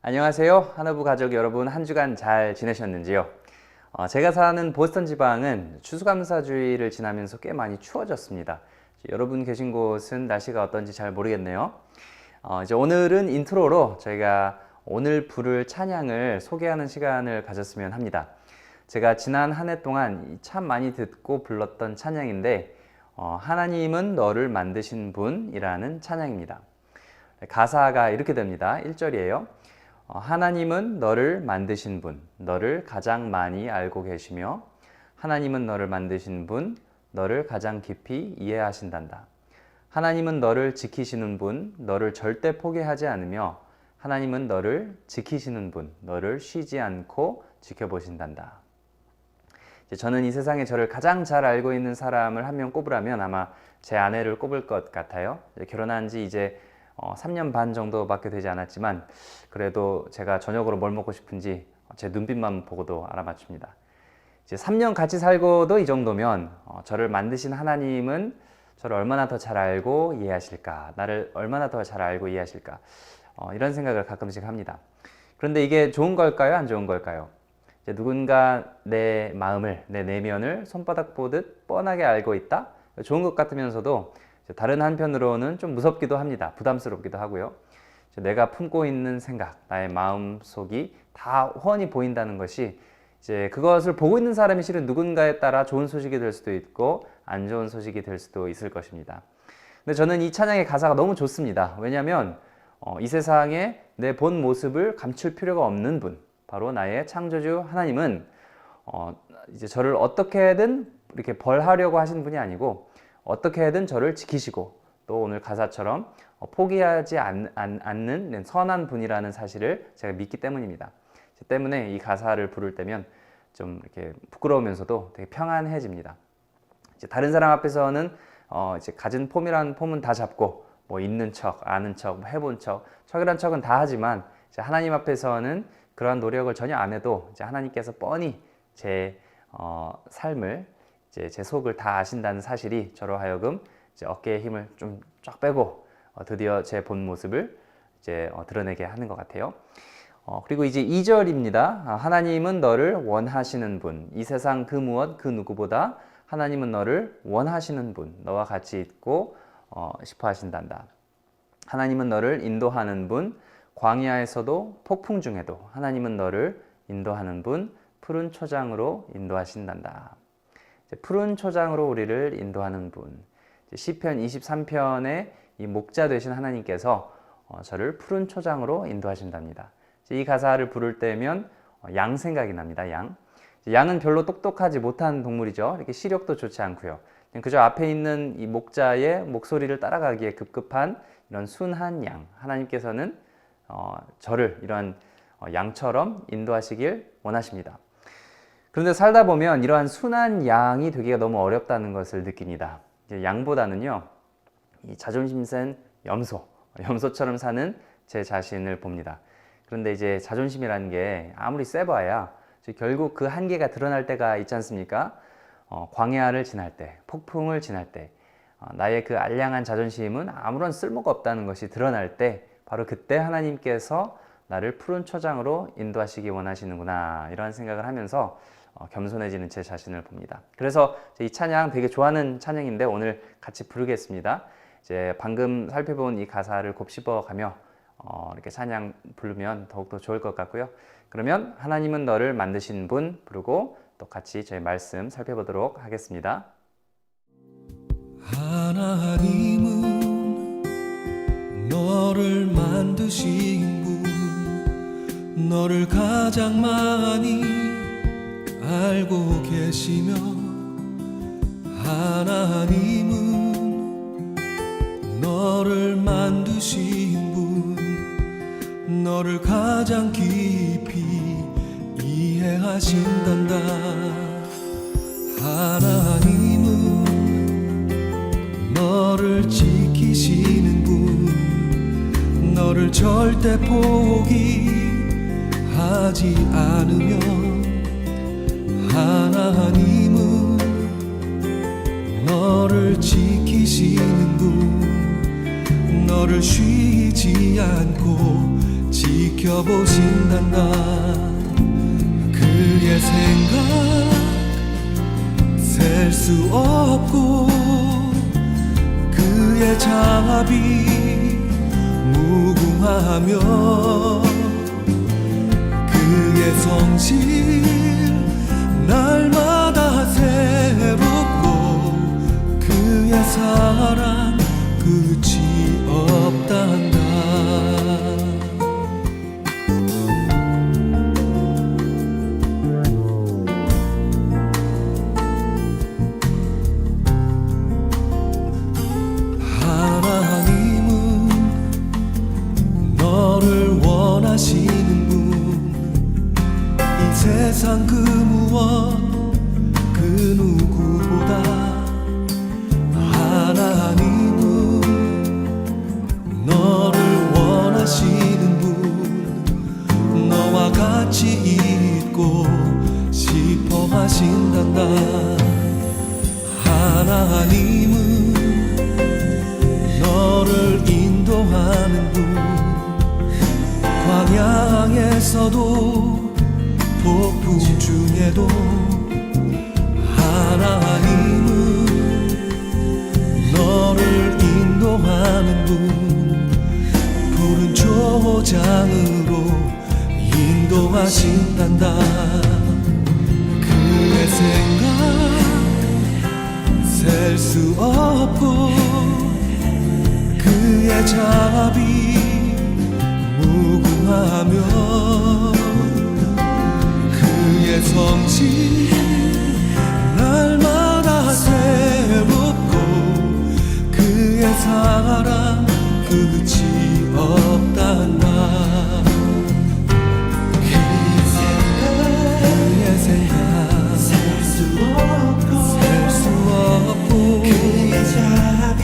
안녕하세요. 하나부 가족 여러분, 한 주간 잘 지내셨는지요? 제가 사는 보스턴 지방은 추수감사주의를 지나면서 꽤 많이 추워졌습니다. 여러분 계신 곳은 날씨가 어떤지 잘 모르겠네요. 이제 오늘은 인트로로 저희가 오늘 부를 찬양을 소개하는 시간을 가졌으면 합니다. 제가 지난 한 해 동안 참 많이 듣고 불렀던 찬양인데 하나님은 너를 만드신 분이라는 찬양입니다. 가사가 이렇게 됩니다. 1절이에요. 하나님은 너를 만드신 분, 너를 가장 많이 알고 계시며 하나님은 너를 만드신 분, 너를 가장 깊이 이해하신단다. 하나님은 너를 지키시는 분, 너를 절대 포기하지 않으며 하나님은 너를 지키시는 분, 너를 쉬지 않고 지켜보신단다. 저는 이 세상에 저를 가장 잘 알고 있는 사람을 한 명 꼽으라면 아마 제 아내를 꼽을 것 같아요. 결혼한 지 이제 3년 반 정도밖에 되지 않았지만 그래도 제가 저녁으로 뭘 먹고 싶은지 제 눈빛만 보고도 알아맞춥니다. 이제 3년 같이 살고도 이 정도면 저를 만드신 하나님은 저를 얼마나 더 잘 알고 이해하실까, 나를 얼마나 더 잘 알고 이해하실까, 이런 생각을 가끔씩 합니다. 그런데 이게 좋은 걸까요? 안 좋은 걸까요? 이제 누군가 내 마음을, 내 내면을 손바닥 보듯 뻔하게 알고 있다? 좋은 것 같으면서도 다른 한편으로는 좀 무섭기도 합니다. 부담스럽기도 하고요. 내가 품고 있는 생각, 나의 마음 속이 다 훤히 보인다는 것이 이제 그것을 보고 있는 사람이 실은 누군가에 따라 좋은 소식이 될 수도 있고 안 좋은 소식이 될 수도 있을 것입니다. 근데 저는 이 찬양의 가사가 너무 좋습니다. 왜냐하면 이 세상에 내 본 모습을 감출 필요가 없는 분, 바로 나의 창조주 하나님은 이제 저를 어떻게든 이렇게 벌하려고 하신 분이 아니고 어떻게든 저를 지키시고 또 오늘 가사처럼 포기하지 않는 선한 분이라는 사실을 제가 믿기 때문입니다. 때문에 이 가사를 부를 때면 좀 이렇게 부끄러우면서도 되게 평안해집니다. 이제 다른 사람 앞에서는 이제 가진 폼이라는 폼은 다 잡고 뭐 있는 척, 아는 척, 해본 척, 척이란 척은 다 하지만 이제 하나님 앞에서는 그러한 노력을 전혀 안 해도 이제 하나님께서 뻔히 제 삶을 이제 제 속을 다 아신다는 사실이 저로 하여금 이제 어깨에 힘을 좀 쫙 빼고 드디어 제 본 모습을 이제 드러내게 하는 것 같아요. 그리고 이제 2절입니다. 하나님은 너를 원하시는 분, 이 세상 그 무엇 그 누구보다 하나님은 너를 원하시는 분, 너와 같이 있고 싶어 하신단다. 하나님은 너를 인도하는 분, 광야에서도 폭풍 중에도 하나님은 너를 인도하는 분, 푸른 초장으로 인도하신단다. 푸른 초장으로 우리를 인도하는 분, 시편 23편의 이 목자 되신 하나님께서 저를 푸른 초장으로 인도하신답니다. 이 가사를 부를 때면 양 생각이 납니다. 양은 별로 똑똑하지 못한 동물이죠. 이렇게 시력도 좋지 않고요. 그저 앞에 있는 이 목자의 목소리를 따라가기에 급급한 이런 순한 양, 하나님께서는 저를 이런 양처럼 인도하시길 원하십니다. 그런데 살다 보면 이러한 순한 양이 되기가 너무 어렵다는 것을 느낍니다. 양보다는요, 이 자존심 센 염소처럼 사는 제 자신을 봅니다. 그런데 이제 자존심이라는 게 아무리 세봐야 결국 그 한계가 드러날 때가 있지 않습니까? 광야를 지날 때, 폭풍을 지날 때, 나의 그 알량한 자존심은 아무런 쓸모가 없다는 것이 드러날 때, 바로 그때 하나님께서 나를 푸른 초장으로 인도하시기 원하시는구나, 이런 생각을 하면서 겸손해지는 제 자신을 봅니다. 그래서 이 찬양 되게 좋아하는 찬양인데 오늘 같이 부르겠습니다. 이제 방금 살펴본 이 가사를 곱씹어 가며 이렇게 찬양 부르면 더욱더 좋을 것 같고요. 그러면 하나님은 너를 만드신 분 부르고 또 같이 저희 말씀 살펴보도록 하겠습니다. 하나님은 너를 만드신 분, 너를 가장 많이 알고 계시며 하나님은 너를 만드신 분, 너를 가장 깊이 이해하신단다. 하나님은 너를 지키시는 분, 너를 절대 포기하지 않으며 하나님은 너를 지키시는 분, 너를 쉬지 않고 지켜보신단다. 지켜보신단다. 그의 생각 셀 수 없고 그의 자비 무궁하며 그의 성실 날마다 새롭고 그의 사랑 끝이 없단다. 하나님은 너를 원하시는 분, 이 세상 그 무엇 그 누구보다 하나님은 너를 원하시는 분, 너와 같이 있고 싶어 하신단다. 하나님은 너를 인도하는 분, 광야에서도 폭풍 중에도 하나님은 너를 인도하는 분, 푸른 초장으로 인도하신단다. 그의 생각 셀 수 없고 그의 자비 무궁하며 그의 성실 날마다 새롭고 그의 사랑 끝이 없단다. 그의 생각 셀 수 없고 그의 자비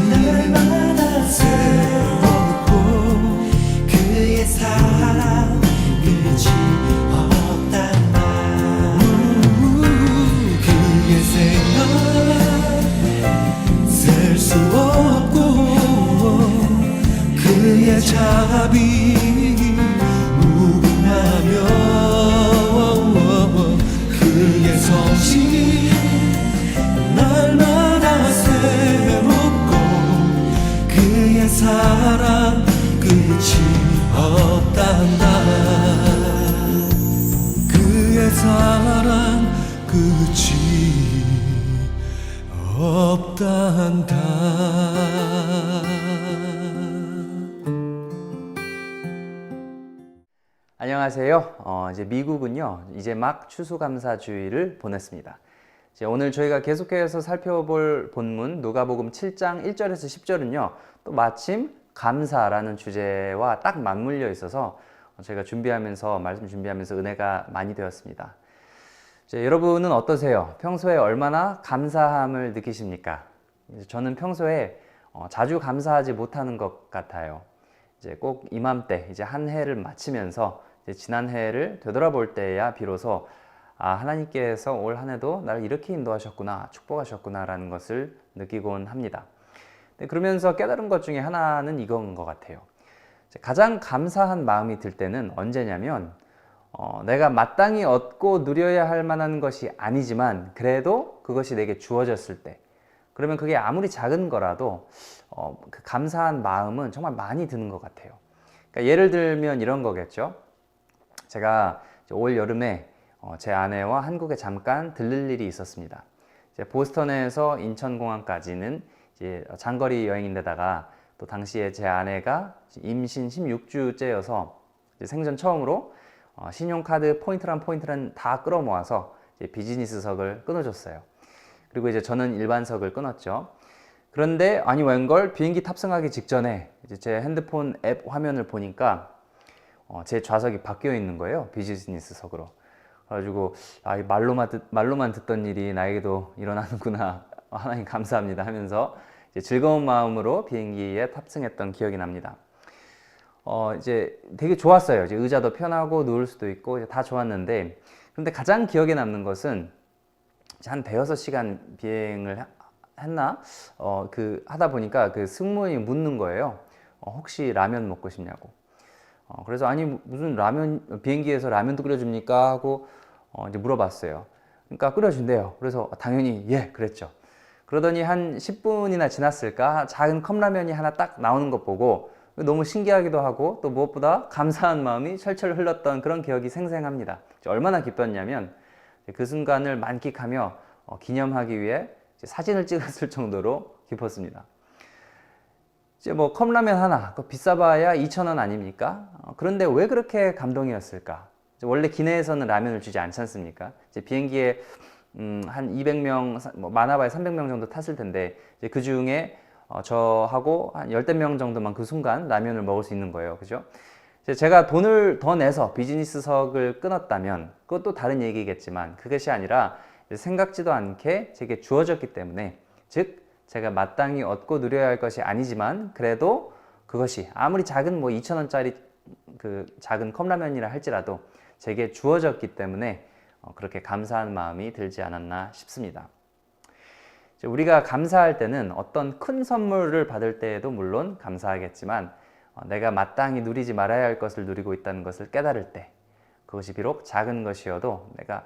날마다 새롭고 그의 사랑 끝이 없단다. 그의 생각 셀 수 없고 그의 자비 무궁하며 그의 성실 날마다 새롭고 그의 사랑 끝이 없단다. 그의 사랑 끝이 없단다. 안녕하세요. 이제 미국은요, 이제 막 추수감사주의를 보냈습니다. 이제 오늘 저희가 계속해서 살펴볼 본문 누가복음 7장 1절에서 10절은요, 또 마침 감사라는 주제와 딱 맞물려 있어서 저희가 말씀 준비하면서 은혜가 많이 되었습니다. 이제 여러분은 어떠세요? 평소에 얼마나 감사함을 느끼십니까? 저는 평소에 자주 감사하지 못하는 것 같아요. 이제 꼭 이맘때 이제 한 해를 마치면서 이제 지난 해를 되돌아볼 때야 비로소 하나님께서 올 한 해도 나를 이렇게 인도하셨구나, 축복하셨구나 라는 것을 느끼곤 합니다. 그러면서 깨달은 것 중에 하나는 이건 것 같아요. 가장 감사한 마음이 들 때는 언제냐면 내가 마땅히 얻고 누려야 할 만한 것이 아니지만 그래도 그것이 내게 주어졌을 때, 그러면 그게 아무리 작은 거라도 그 감사한 마음은 정말 많이 드는 것 같아요. 그러니까 예를 들면 이런 거겠죠. 제가 올 여름에 제 아내와 한국에 잠깐 들를 일이 있었습니다. 이제 보스턴에서 인천공항까지는 이제 장거리 여행인데다가 또 당시에 제 아내가 임신 16주째여서 생전 처음으로 신용카드 포인트란 다 끌어모아서 이제 비즈니스석을 끊어줬어요. 그리고 이제 저는 일반석을 끊었죠. 그런데 아니 웬걸 비행기 탑승하기 직전에 이제 제 핸드폰 앱 화면을 보니까 제 좌석이 바뀌어 있는 거예요. 비즈니스석으로. 그래가지고 이 말로만 듣던 일이 나에게도 일어나는구나. 하나님 감사합니다 하면서 이제 즐거운 마음으로 비행기에 탑승했던 기억이 납니다. 이제 되게 좋았어요. 이제 의자도 편하고 누울 수도 있고 이제 다 좋았는데, 그런데 가장 기억에 남는 것은 한 대여섯 시간 비행을 했나? 하다 보니까 그 승무원이 묻는 거예요. 혹시 라면 먹고 싶냐고. 그래서 아니 무슨 라면 비행기에서 라면도 끓여줍니까? 하고 이제 물어봤어요. 그러니까 끓여준대요. 그래서 당연히 예 그랬죠. 그러더니 한 10분이나 지났을까 작은 컵라면이 하나 딱 나오는 것 보고 너무 신기하기도 하고 또 무엇보다 감사한 마음이 철철 흘렀던 그런 기억이 생생합니다. 얼마나 기뻤냐면 그 순간을 만끽하며 기념하기 위해 사진을 찍었을 정도로 기뻤습니다. 이제 뭐 컵라면 하나 비싸봐야 2,000원 아닙니까? 그런데 왜 그렇게 감동이었을까? 원래 기내에서는 라면을 주지 않지 않습니까? 이제 비행기에 한 200명, 뭐 많아봐야 300명 정도 탔을 텐데 그 중에 저하고 한 10명 정도만 그 순간 라면을 먹을 수 있는 거예요. 그죠? 제가 돈을 더 내서 비즈니스석을 끊었다면 그것도 다른 얘기겠지만 그것이 아니라 생각지도 않게 제게 주어졌기 때문에 즉 제가 마땅히 얻고 누려야 할 것이 아니지만 그래도 그것이 아무리 작은 뭐 2,000원짜리 그 작은 컵라면이라 할지라도 제게 주어졌기 때문에 그렇게 감사한 마음이 들지 않았나 싶습니다. 우리가 감사할 때는 어떤 큰 선물을 받을 때에도 물론 감사하겠지만 내가 마땅히 누리지 말아야 할 것을 누리고 있다는 것을 깨달을 때 그것이 비록 작은 것이어도 내가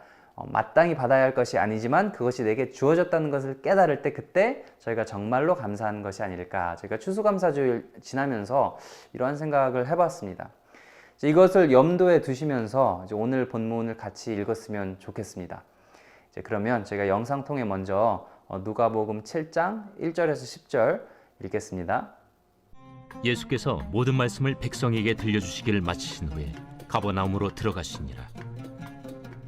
마땅히 받아야 할 것이 아니지만 그것이 내게 주어졌다는 것을 깨달을 때 그때 저희가 정말로 감사하는 것이 아닐까. 저희가 추수감사주일 지나면서 이러한 생각을 해봤습니다. 이것을 염두에 두시면서 오늘 본문을 같이 읽었으면 좋겠습니다. 그러면 저희가 영상 통해 먼저 누가복음 7장 1절에서 10절 읽겠습니다. 예수께서 모든 말씀을 백성에게 들려주시기를 마치신 후에 가버나움으로 들어가시니라.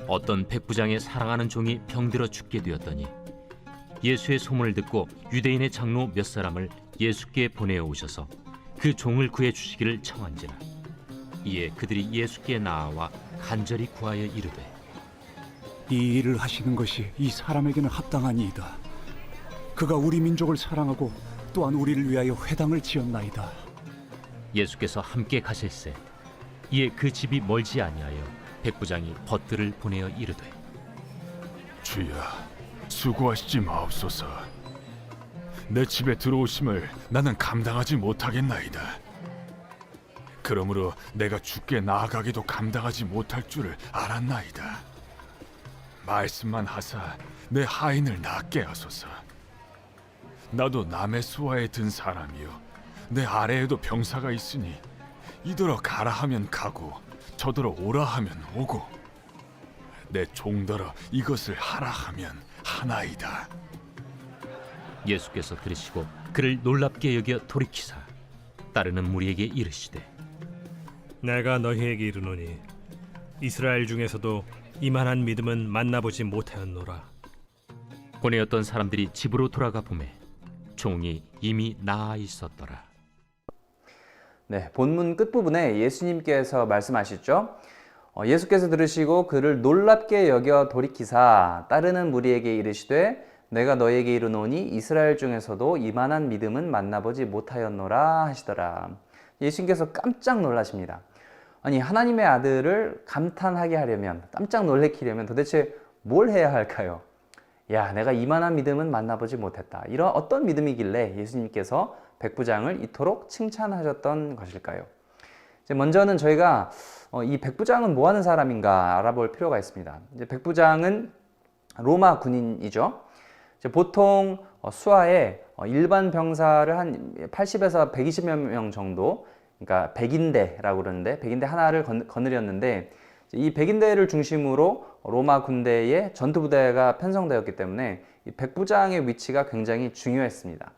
어떤 백부장의 사랑하는 종이 병들어 죽게 되었더니 예수의 소문을 듣고 유대인의 장로 몇 사람을 예수께 보내어 오셔서 그 종을 구해 주시기를 청한지라. 이에 그들이 예수께 나아와 간절히 구하여 이르되 이 일을 하시는 것이 이 사람에게는 합당하니이다. 그가 우리 민족을 사랑하고 또한 우리를 위하여 회당을 지었나이다. 예수께서 함께 가실세. 이에 그 집이 멀지 아니하여 백부장이 벗들을 보내어 이르되 주여, 수고하시지 마옵소서. 내 집에 들어오심을 나는 감당하지 못하겠나이다. 그러므로 내가 주께 나아가기도 감당하지 못할 줄을 알았나이다. 말씀만 하사 내 하인을 낫게 하소서. 나도 남의 수하에 든 사람이요 내 아래에도 병사가 있으니 이더러 가라 하면 가고 저더러 오라 하면 오고 내 종더러 이것을 하라 하면 하나이다. 예수께서 들으시고 그를 놀랍게 여겨 돌이키사 따르는 무리에게 이르시되 내가 너희에게 이르노니 이스라엘 중에서도 이만한 믿음은 만나보지 못하였노라. 보내었던 사람들이 집으로 돌아가 보매 종이 이미 나아 있었더라. 네, 본문 끝부분에 예수님께서 말씀하셨죠. 예수께서 들으시고 그를 놀랍게 여겨 돌이키사 따르는 무리에게 이르시되 내가 너에게 이르노니 이스라엘 중에서도 이만한 믿음은 만나보지 못하였노라 하시더라. 예수님께서 깜짝 놀라십니다. 아니 하나님의 아들을 감탄하게 하려면 깜짝 놀래키려면 도대체 뭘 해야 할까요? 야, 내가 이만한 믿음은 만나보지 못했다. 이런 어떤 믿음이길래 예수님께서 백부장을 이토록 칭찬하셨던 것일까요? 먼저는 저희가 이 백부장은 뭐 하는 사람인가 알아볼 필요가 있습니다. 이제 백부장은 로마 군인이죠. 보통 수하에 일반 병사를 한 80에서 120여 명 정도, 그러니까 백인대라고 그러는데 백인대 하나를 거느렸는데 이 백인대를 중심으로 로마 군대의 전투부대가 편성되었기 때문에 이 백부장의 위치가 굉장히 중요했습니다.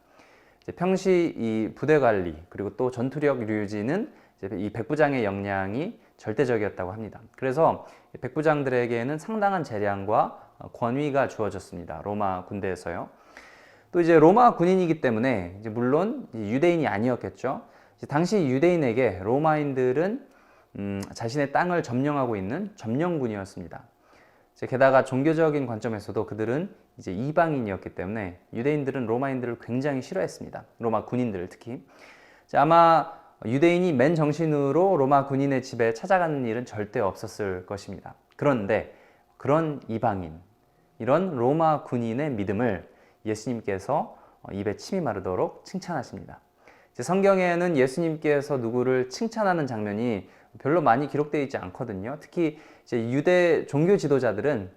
평시 이 부대 관리 그리고 또 전투력 유지는 이 백부장의 역량이 절대적이었다고 합니다. 그래서 백부장들에게는 상당한 재량과 권위가 주어졌습니다. 로마 군대에서요. 또 이제 로마 군인이기 때문에 이제 물론 유대인이 아니었겠죠. 당시 유대인에게 로마인들은 자신의 땅을 점령하고 있는 점령군이었습니다. 게다가 종교적인 관점에서도 그들은 이제 이방인이었기 때문에 유대인들은 로마인들을 굉장히 싫어했습니다. 로마 군인들을 특히. 아마 유대인이 맨 정신으로 로마 군인의 집에 찾아가는 일은 절대 없었을 것입니다. 그런데 그런 이방인, 이런 로마 군인의 믿음을 예수님께서 입에 침이 마르도록 칭찬하십니다. 이제 성경에는 예수님께서 누구를 칭찬하는 장면이 별로 많이 기록되어 있지 않거든요. 특히 이제 유대 종교 지도자들은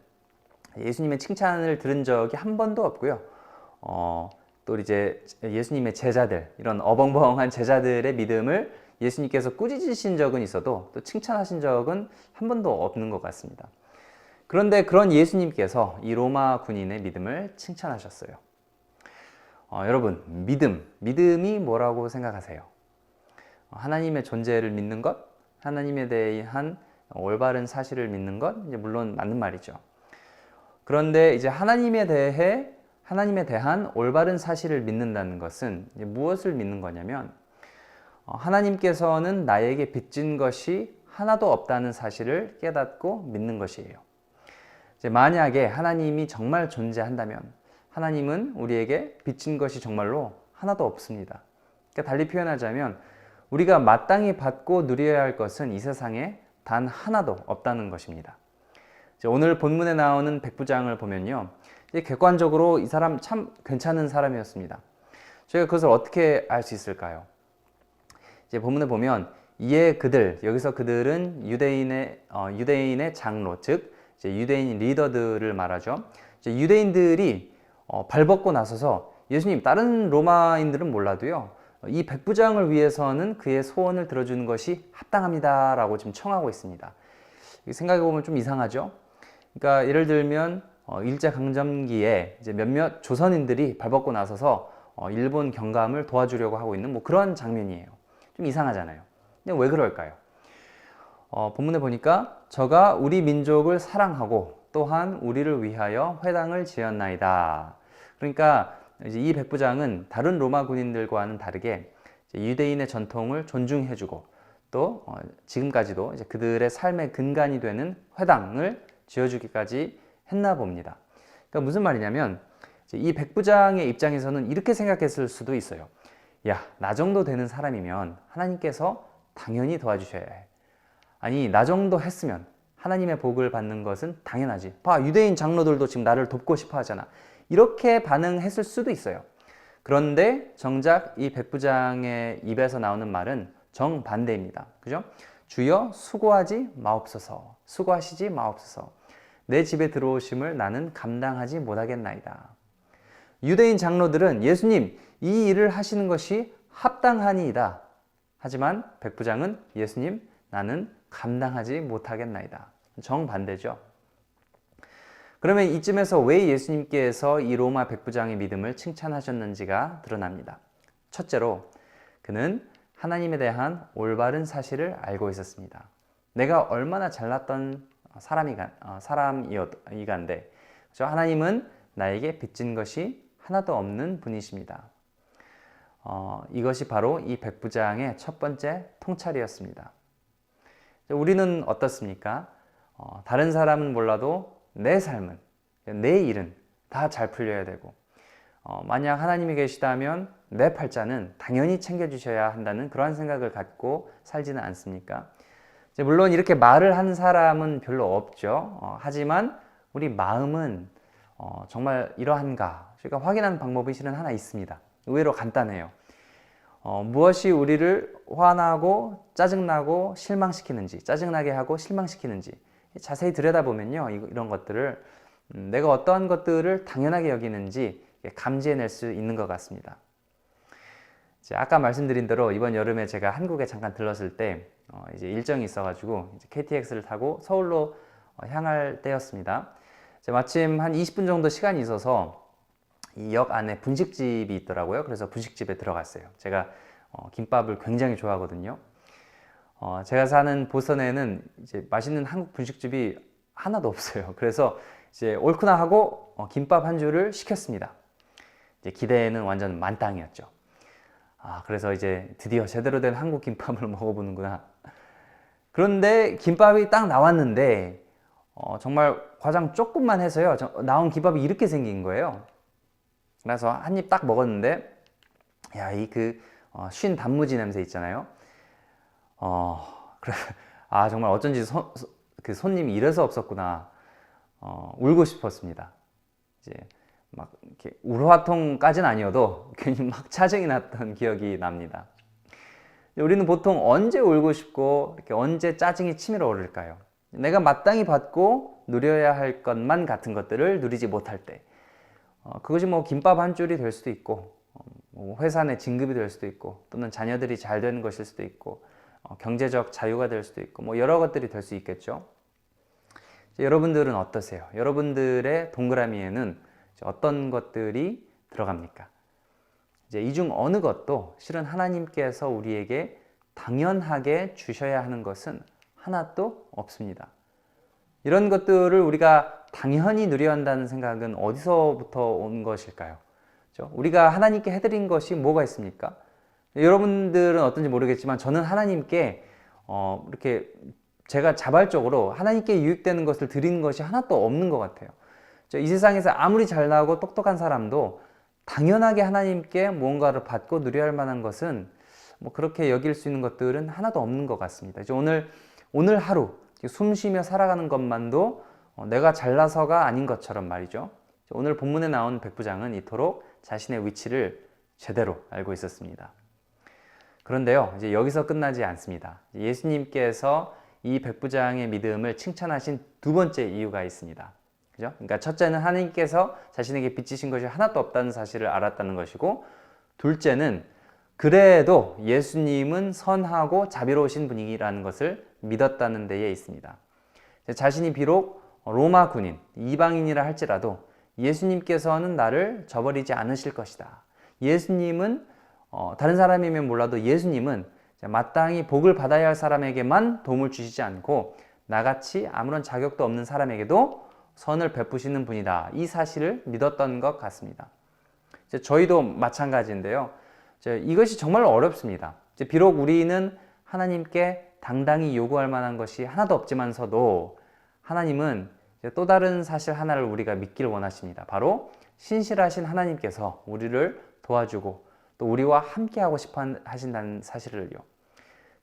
예수님의 칭찬을 들은 적이 한 번도 없고요. 또 이제 예수님의 제자들, 이런 어벙벙한 제자들의 믿음을 예수님께서 꾸짖으신 적은 있어도 또 칭찬하신 적은 한 번도 없는 것 같습니다. 그런데 그런 예수님께서 이 로마 군인의 믿음을 칭찬하셨어요. 여러분, 믿음이 뭐라고 생각하세요? 하나님의 존재를 믿는 것, 하나님에 대한 올바른 사실을 믿는 것, 이제 물론 맞는 말이죠. 그런데 이제 하나님에 대한 올바른 사실을 믿는다는 것은 이제 무엇을 믿는 거냐면, 하나님께서는 나에게 빚진 것이 하나도 없다는 사실을 깨닫고 믿는 것이에요. 이제 만약에 하나님이 정말 존재한다면 하나님은 우리에게 빚진 것이 정말로 하나도 없습니다. 그러니까 달리 표현하자면 우리가 마땅히 받고 누려야 할 것은 이 세상에 단 하나도 없다는 것입니다. 오늘 본문에 나오는 백부장을 보면요, 객관적으로 이 사람 참 괜찮은 사람이었습니다. 저희가 그것을 어떻게 알 수 있을까요? 이제 본문에 보면 이에 그들, 여기서 그들은 유대인의 장로, 즉 이제 유대인 리더들을 말하죠. 이제 유대인들이 발벗고 나서서 예수님, 다른 로마인들은 몰라도요, 이 백부장을 위해서는 그의 소원을 들어주는 것이 합당합니다라고 지금 청하고 있습니다. 생각해 보면 좀 이상하죠. 그러니까 예를 들면 일제 강점기에 이제 몇몇 조선인들이 발벗고 나서서 일본 경감을 도와주려고 하고 있는 뭐 그런 장면이에요. 좀 이상하잖아요. 근데 왜 그럴까요? 본문에 보니까 저가 우리 민족을 사랑하고 또한 우리를 위하여 회당을 지었나이다. 그러니까 이제 이 백부장은 다른 로마 군인들과는 다르게 유대인의 전통을 존중해주고 또 지금까지도 이제 그들의 삶의 근간이 되는 회당을 지어주기까지 했나 봅니다. 그러니까 무슨 말이냐면 이 백부장의 입장에서는 이렇게 생각했을 수도 있어요. 야, 나 정도 되는 사람이면 하나님께서 당연히 도와주셔야 해. 아니, 나 정도 했으면 하나님의 복을 받는 것은 당연하지. 봐, 유대인 장로들도 지금 나를 돕고 싶어 하잖아. 이렇게 반응했을 수도 있어요. 그런데 정작 이 백부장의 입에서 나오는 말은 정반대입니다. 그죠? 주여 수고하지 마옵소서. 수고하시지 마옵소서. 내 집에 들어오심을 나는 감당하지 못하겠나이다. 유대인 장로들은 예수님, 이 일을 하시는 것이 합당하니이다. 하지만 백부장은 예수님, 나는 감당하지 못하겠나이다. 정반대죠. 그러면 이쯤에서 왜 예수님께서 이 로마 백부장의 믿음을 칭찬하셨는지가 드러납니다. 첫째로, 그는 하나님에 대한 올바른 사실을 알고 있었습니다. 내가 얼마나 잘났던 사람이간데, 하나님은 나에게 빚진 것이 하나도 없는 분이십니다. 이것이 바로 이 백부장의 첫 번째 통찰이었습니다. 우리는 어떻습니까? 다른 사람은 몰라도 내 삶은, 내 일은 다 잘 풀려야 되고, 만약 하나님이 계시다면 내 팔자는 당연히 챙겨주셔야 한다는 그러한 생각을 갖고 살지는 않습니까? 물론 이렇게 말을 하는 사람은 별로 없죠. 하지만 우리 마음은 정말 이러한가? 그러니까 확인하는 방법이 실은 하나 있습니다. 의외로 간단해요. 무엇이 우리를 화나고 짜증나고 실망시키는지, 짜증나게 하고 실망시키는지 자세히 들여다보면요, 이런 것들을 내가 어떠한 것들을 당연하게 여기는지 감지해낼 수 있는 것 같습니다. 아까 말씀드린 대로 이번 여름에 제가 한국에 잠깐 들렀을 때 이제 일정이 있어가지고 이제 KTX를 타고 서울로 향할 때였습니다. 마침 한 20분 정도 시간이 있어서 이 역 안에 분식집이 있더라고요. 그래서 분식집에 들어갔어요. 제가 김밥을 굉장히 좋아하거든요. 제가 사는 보스턴에는 이제 맛있는 한국 분식집이 하나도 없어요. 그래서 이제 옳구나 하고 김밥 한 줄을 시켰습니다. 이제 기대에는 완전 만땅이었죠. 그래서 이제 드디어 제대로 된 한국 김밥을 먹어보는구나. 그런데 김밥이 딱 나왔는데 정말 과장 조금만 해서요, 나온 김밥이 이렇게 생긴 거예요. 그래서 한 입 딱 먹었는데, 야, 쉰 단무지 냄새 있잖아요. 정말 어쩐지 그 손님이 이래서 없었구나. 울고 싶었습니다. 이제 막 이렇게 울화통까지는 아니어도 괜히 막 짜증이 났던 기억이 납니다. 우리는 보통 언제 울고 싶고 이렇게 언제 짜증이 치밀어 오를까요? 내가 마땅히 받고 누려야 할 것만 같은 것들을 누리지 못할 때, 그것이 뭐 김밥 한 줄이 될 수도 있고, 뭐 회사 내 진급이 될 수도 있고, 또는 자녀들이 잘 되는 것일 수도 있고, 경제적 자유가 될 수도 있고, 뭐 여러 것들이 될 수 있겠죠. 여러분들은 어떠세요? 여러분들의 동그라미에는 어떤 것들이 들어갑니까? 이제 이 중 어느 것도 실은 하나님께서 우리에게 당연하게 주셔야 하는 것은 하나도 없습니다. 이런 것들을 우리가 당연히 누려야 한다는 생각은 어디서부터 온 것일까요? 그렇죠? 우리가 하나님께 해드린 것이 뭐가 있습니까? 여러분들은 어떤지 모르겠지만 저는 하나님께 이렇게 제가 자발적으로 하나님께 유익되는 것을 드리는 것이 하나도 없는 것 같아요. 이 세상에서 아무리 잘나고 똑똑한 사람도 당연하게 하나님께 무언가를 받고 누려야 할 만한 것은 뭐 그렇게 여길 수 있는 것들은 하나도 없는 것 같습니다. 이제 오늘 하루 숨 쉬며 살아가는 것만도 내가 잘나서가 아닌 것처럼 말이죠. 오늘 본문에 나온 백부장은 이토록 자신의 위치를 제대로 알고 있었습니다. 그런데요, 이제 여기서 끝나지 않습니다. 예수님께서 이 백부장의 믿음을 칭찬하신 두 번째 이유가 있습니다. 그죠? 그러니까 첫째는 하나님께서 자신에게 빚지신 것이 하나도 없다는 사실을 알았다는 것이고, 둘째는 그래도 예수님은 선하고 자비로우신 분이라는 것을 믿었다는 데에 있습니다. 자신이 비록 로마 군인, 이방인이라 할지라도 예수님께서는 나를 저버리지 않으실 것이다. 예수님은 다른 사람이면 몰라도 예수님은 마땅히 복을 받아야 할 사람에게만 도움을 주시지 않고 나같이 아무런 자격도 없는 사람에게도 선을 베푸시는 분이다. 이 사실을 믿었던 것 같습니다. 저희도 마찬가지인데요. 이것이 정말 어렵습니다. 비록 우리는 하나님께 당당히 요구할 만한 것이 하나도 없지만서도 하나님은 또 다른 사실 하나를 우리가 믿기를 원하십니다. 바로 신실하신 하나님께서 우리를 도와주고 또 우리와 함께하고 싶어 하신다는 사실을요.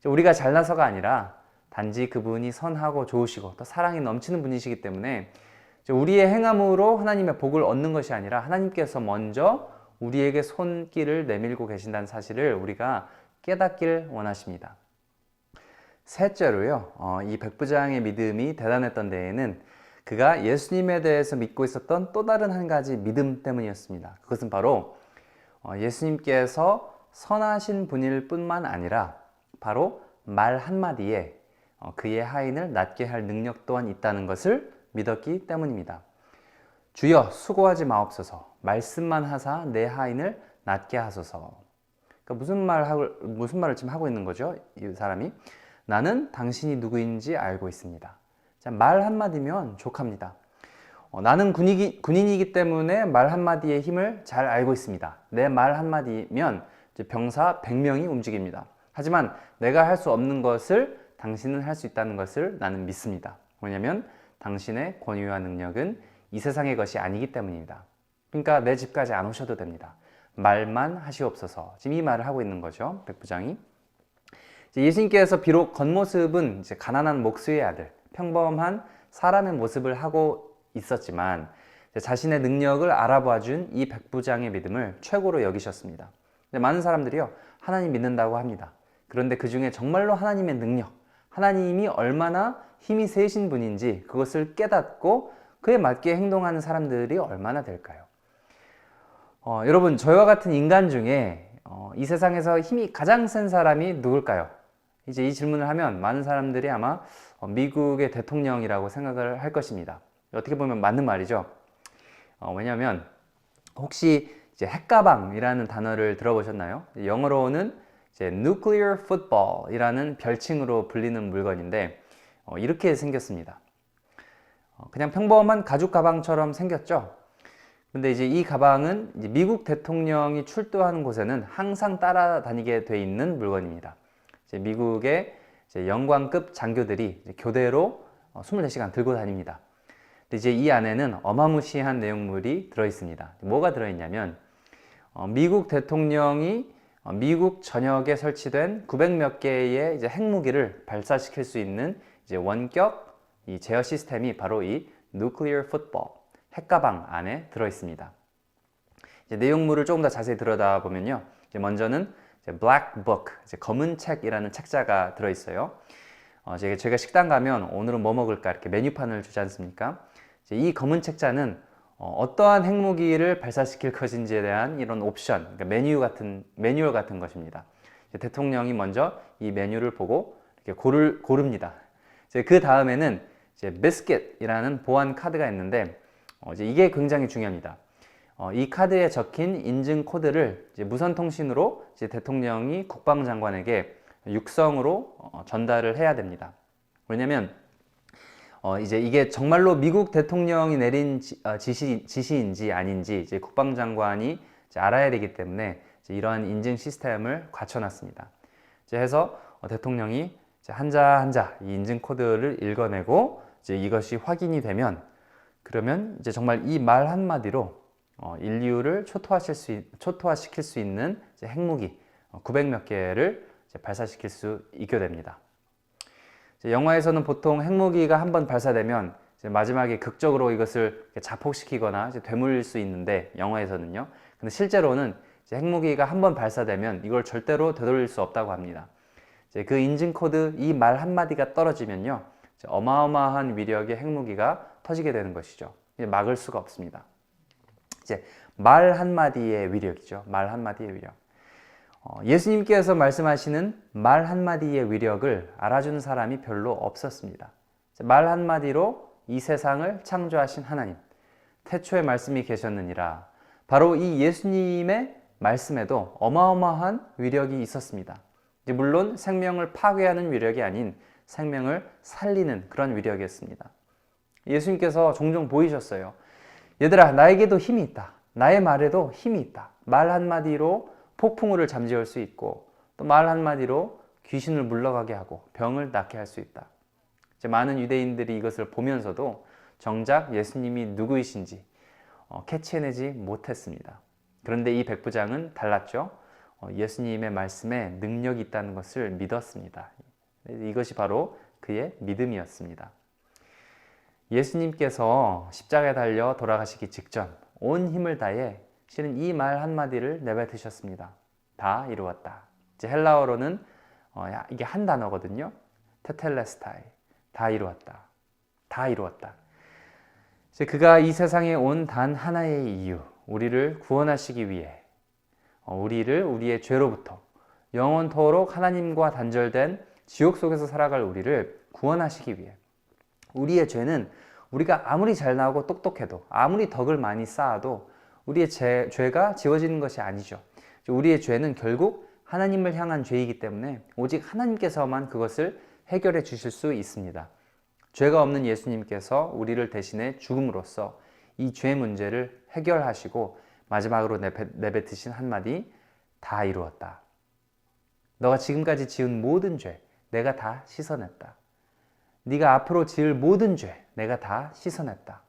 우리가 잘나서가 아니라 단지 그분이 선하고 좋으시고 또 사랑이 넘치는 분이시기 때문에 우리의 행함으로 하나님의 복을 얻는 것이 아니라 하나님께서 먼저 우리에게 손길을 내밀고 계신다는 사실을 우리가 깨닫길 원하십니다. 셋째로요, 이 백부장의 믿음이 대단했던 데에는 그가 예수님에 대해서 믿고 있었던 또 다른 한 가지 믿음 때문이었습니다. 그것은 바로 예수님께서 선하신 분일 뿐만 아니라 바로 말 한마디에 그의 하인을 낫게 할 능력 또한 있다는 것을 믿었기 때문입니다. 주여 수고하지 마옵소서, 말씀만 하사 내 하인을 낫게 하소서. 그러니까 무슨 말을 지금 하고 있는 거죠? 이 사람이 나는 당신이 누구인지 알고 있습니다. 자, 말 한마디면 족합니다. 나는 군인이기 때문에 말 한마디의 힘을 잘 알고 있습니다. 내 말 한마디면 병사 100명이 움직입니다. 하지만 내가 할 수 없는 것을 당신은 할 수 있다는 것을 나는 믿습니다. 왜냐하면 당신의 권위와 능력은 이 세상의 것이 아니기 때문입니다. 그러니까 내 집까지 안 오셔도 됩니다. 말만 하시옵소서. 지금 이 말을 하고 있는 거죠, 백부장이. 예수님께서 비록 겉모습은 가난한 목수의 아들, 평범한 사람의 모습을 하고 있었지만 자신의 능력을 알아봐 준 이 백부장의 믿음을 최고로 여기셨습니다. 많은 사람들이요, 하나님 믿는다고 합니다. 그런데 그 중에 정말로 하나님의 능력, 하나님이 얼마나 힘이 세신 분인지 그것을 깨닫고 그에 맞게 행동하는 사람들이 얼마나 될까요? 여러분, 저와 같은 인간 중에 이 세상에서 힘이 가장 센 사람이 누굴까요? 이제 이 질문을 하면 많은 사람들이 아마 미국의 대통령이라고 생각을 할 것입니다. 어떻게 보면 맞는 말이죠. 왜냐하면 혹시 이제 핵가방이라는 단어를 들어보셨나요? 영어로는 이제 nuclear football이라는 별칭으로 불리는 물건인데 이렇게 생겼습니다. 그냥 평범한 가죽 가방처럼 생겼죠. 근데 이제 이 가방은 이제 미국 대통령이 출두하는 곳에는 항상 따라다니게 돼 있는 물건입니다. 이제 미국의 이제 영광급 장교들이 이제 교대로 24시간 들고 다닙니다. 근데 이제 이 안에는 어마무시한 내용물이 들어 있습니다. 뭐가 들어 있냐면 미국 대통령이 미국 전역에 설치된 900몇 개의 이제 핵무기를 발사시킬 수 있는 이제 원격 이 제어 시스템이 바로 이 nuclear football, 핵가방 안에 들어 있습니다. 이제 내용물을 조금 더 자세히 들여다보면요. 이제 먼저는 이제 Black Book, 이제 검은 책이라는 책자가 들어 있어요. 제가 식당 가면 오늘은 뭐 먹을까 이렇게 메뉴판을 주지 않습니까? 이제 이 검은 책자는 어떠한 핵무기를 발사시킬 것인지에 대한 이런 옵션, 그러니까 매뉴얼 같은 것입니다. 이제 대통령이 먼저 이 메뉴를 보고 이렇게 고릅니다. 이제 그 다음에는 이제 비스킷이라는 보안 카드가 있는데 이제 이게 굉장히 중요합니다. 이 카드에 적힌 인증 코드를 이제 무선 통신으로 이제 대통령이 국방장관에게 육성으로 전달을 해야 됩니다. 왜냐면 이제 이게 정말로 미국 대통령이 내린 지시인지 아닌지 이제 국방장관이 이제 알아야 되기 때문에 이제 이러한 인증 시스템을 갖춰놨습니다. 이제 해서 대통령이 이제 한자 한자 이 인증 코드를 읽어내고 이제 이것이 확인이 되면 그러면 이제 정말 이 말 한마디로 인류를 초토화시킬 수 있는 이제 핵무기 900몇 개를 이제 발사시킬 수 있게 됩니다. 영화에서는 보통 핵무기가 한번 발사되면 이제 마지막에 극적으로 이것을 자폭시키거나 이제 되물릴 수 있는데 영화에서는요. 근데 실제로는 이제 핵무기가 한번 발사되면 이걸 절대로 되돌릴 수 없다고 합니다. 이제 그 인증 코드 이 말 한마디가 떨어지면요. 이제 어마어마한 위력의 핵무기가 터지게 되는 것이죠. 이제 막을 수가 없습니다. 이제 말 한마디의 위력이죠. 말 한마디의 위력. 예수님께서 말씀하시는 말 한마디의 위력을 알아주는 사람이 별로 없었습니다. 말 한마디로 이 세상을 창조하신 하나님, 태초에 말씀이 계셨느니라. 바로 이 예수님의 말씀에도 어마어마한 위력이 있었습니다. 물론 생명을 파괴하는 위력이 아닌 생명을 살리는 그런 위력이었습니다. 예수님께서 종종 보이셨어요. 얘들아, 나에게도 힘이 있다. 나의 말에도 힘이 있다. 말 한마디로 폭풍우를 잠재울 수 있고 또 말 한마디로 귀신을 물러가게 하고 병을 낫게 할 수 있다. 이제 많은 유대인들이 이것을 보면서도 정작 예수님이 누구이신지 캐치해내지 못했습니다. 그런데 이 백부장은 달랐죠. 예수님의 말씀에 능력이 있다는 것을 믿었습니다. 이것이 바로 그의 믿음이었습니다. 예수님께서 십자가에 달려 돌아가시기 직전 온 힘을 다해 실은 이 말 한마디를 내뱉으셨습니다. 다 이루었다. 이제 헬라어로는 이게 한 단어거든요. 테텔레스타이. 다 이루었다. 다 이루었다. 이제 그가 이 세상에 온 단 하나의 이유, 우리를 구원하시기 위해 우리를 우리의 죄로부터 영원토록 하나님과 단절된 지옥 속에서 살아갈 우리를 구원하시기 위해 우리의 죄는 우리가 아무리 잘 나오고 똑똑해도 아무리 덕을 많이 쌓아도 우리의 죄가 지워지는 것이 아니죠. 우리의 죄는 결국 하나님을 향한 죄이기 때문에 오직 하나님께서만 그것을 해결해 주실 수 있습니다. 죄가 없는 예수님께서 우리를 대신해 죽음으로써 이 죄 문제를 해결하시고 마지막으로 내뱉으신 한마디, 다 이루었다. 너가 지금까지 지은 모든 죄 내가 다 씻어냈다. 네가 앞으로 지을 모든 죄 내가 다 씻어냈다.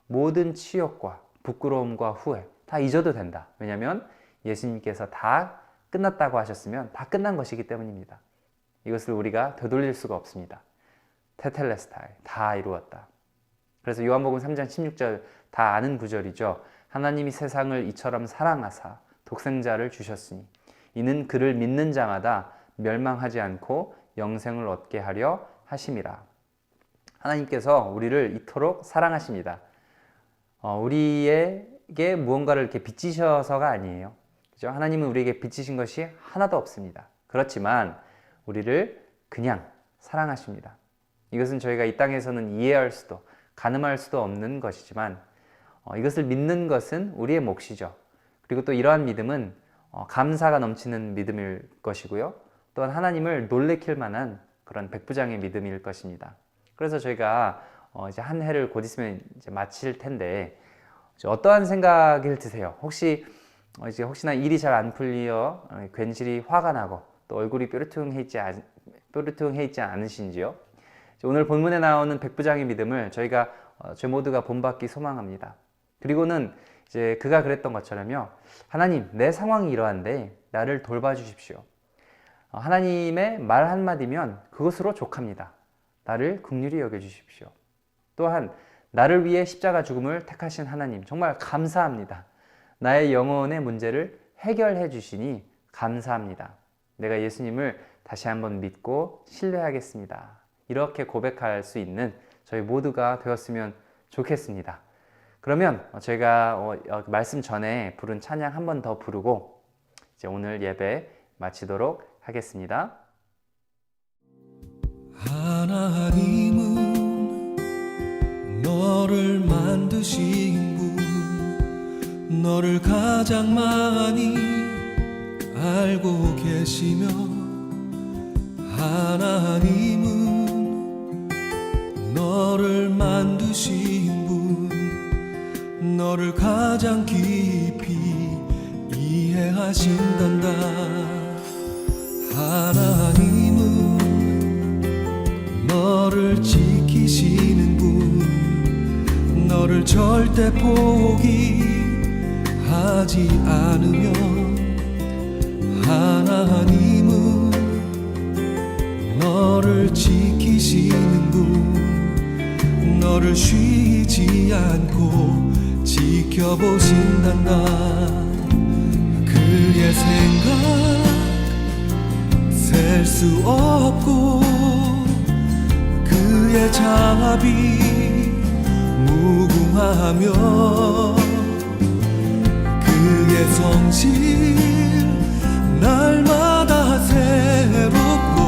모든 치욕과 부끄러움과 후회 다 잊어도 된다. 왜냐하면 예수님께서 다 끝났다고 하셨으면 다 끝난 것이기 때문입니다. 이것을 우리가 되돌릴 수가 없습니다. 테텔레스타이, 다 이루었다. 그래서 요한복음 3장 16절 다 아는 구절이죠. 하나님이 세상을 이처럼 사랑하사 독생자를 주셨으니 이는 그를 믿는 자마다 멸망하지 않고 영생을 얻게 하려 하심이라. 하나님께서 우리를 이토록 사랑하십니다. 우리에게 무언가를 이렇게 빚지셔서가 아니에요. 그죠? 하나님은 우리에게 빚지신 것이 하나도 없습니다. 그렇지만 우리를 그냥 사랑하십니다. 이것은 저희가 이 땅에서는 이해할 수도 가늠할 수도 없는 것이지만 이것을 믿는 것은 우리의 몫이죠. 그리고 또 이러한 믿음은 감사가 넘치는 믿음일 것이고요. 또한 하나님을 놀래킬 만한 그런 백부장의 믿음일 것입니다. 그래서 저희가 이제 한 해를 곧 있으면 이제 마칠 텐데 어떠한 생각을 드세요? 혹시나 일이 잘 안 풀려 괜시리 화가 나고 또 얼굴이 뾰루퉁해 있지 않으신지요? 오늘 본문에 나오는 백부장의 믿음을 저희가 저희 모두가 본받기 소망합니다. 그리고는 이제 그가 그랬던 것처럼요. 하나님, 내 상황이 이러한데 나를 돌봐주십시오. 하나님의 말 한마디면 그것으로 족합니다. 나를 긍휼히 여겨주십시오. 또한 나를 위해 십자가 죽음을 택하신 하나님, 정말 감사합니다. 나의 영혼의 문제를 해결해 주시니 감사합니다. 내가 예수님을 다시 한번 믿고 신뢰하겠습니다. 이렇게 고백할 수 있는 저희 모두가 되었으면 좋겠습니다. 그러면 저희가 말씀 전에 부른 찬양 한 번 더 부르고 이제 오늘 예배 마치도록 하겠습니다. 하나님은 너를 만드신 분, 너를 가장 많이 알고 계시며, 하나님은 너를 만드신 분, 너를 가장 깊이 이해하신단다. 하나님은 너를 지키시는 분, 너를 절대 포기하지 않으며, 하나님은 너를 지키시는 분, 너를 쉬지 않고 지켜보신단다. 그의 생각 셀 수 없고, 그의 자비 무궁하며, 그의 성실 날마다 새롭고,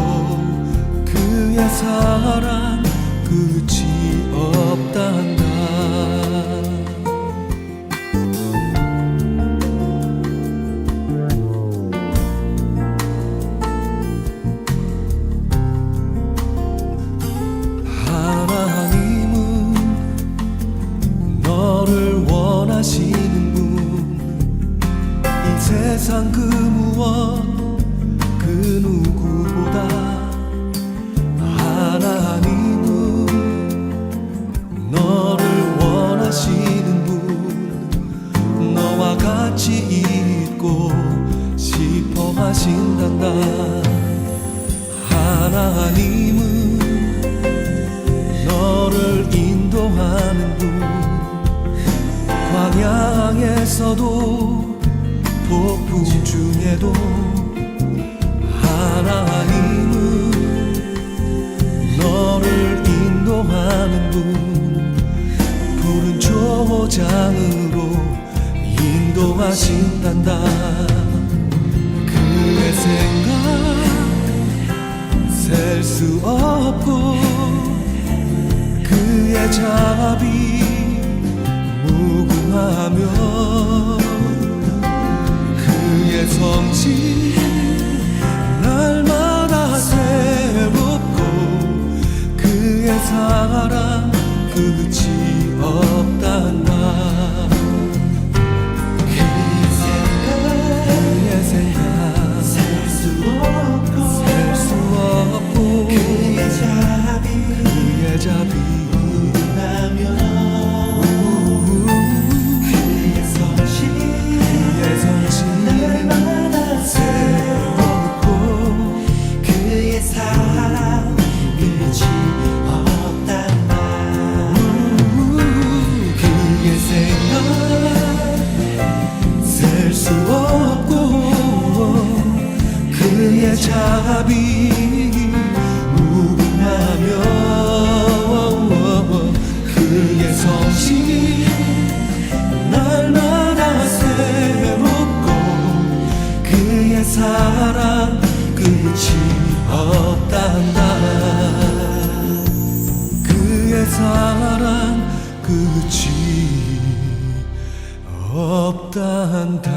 그의 사랑 끝이 없단다. 원하시는 분, 이 세상 그 무엇 그 누구보다 하나님은 너를 원하시는 분, 너와 같이 있고 싶어 하신단다. 하나님은 너를 인도하는 분, 광야에서도 폭풍 중에도 하나님은 너를 인도하는 분, 푸른 초장으로 인도하신단다. 그의 생각 셀 수 없고, 그의 자비 무궁하며, 그의 성실 날마다 새롭고, 그의 사랑 끝이 없단다. 그의 생각 셀 수 없고, 그의 자비 무궁하며, 날마다 새롭고, 그의 사랑 끝이 없단다. 그의 생각 셀 수 없고, 그의 자비 무궁하며, 그의 성실 날마다 새롭고, 그의 사랑 끝이 없단다. 그의 사랑 끝이 없단다.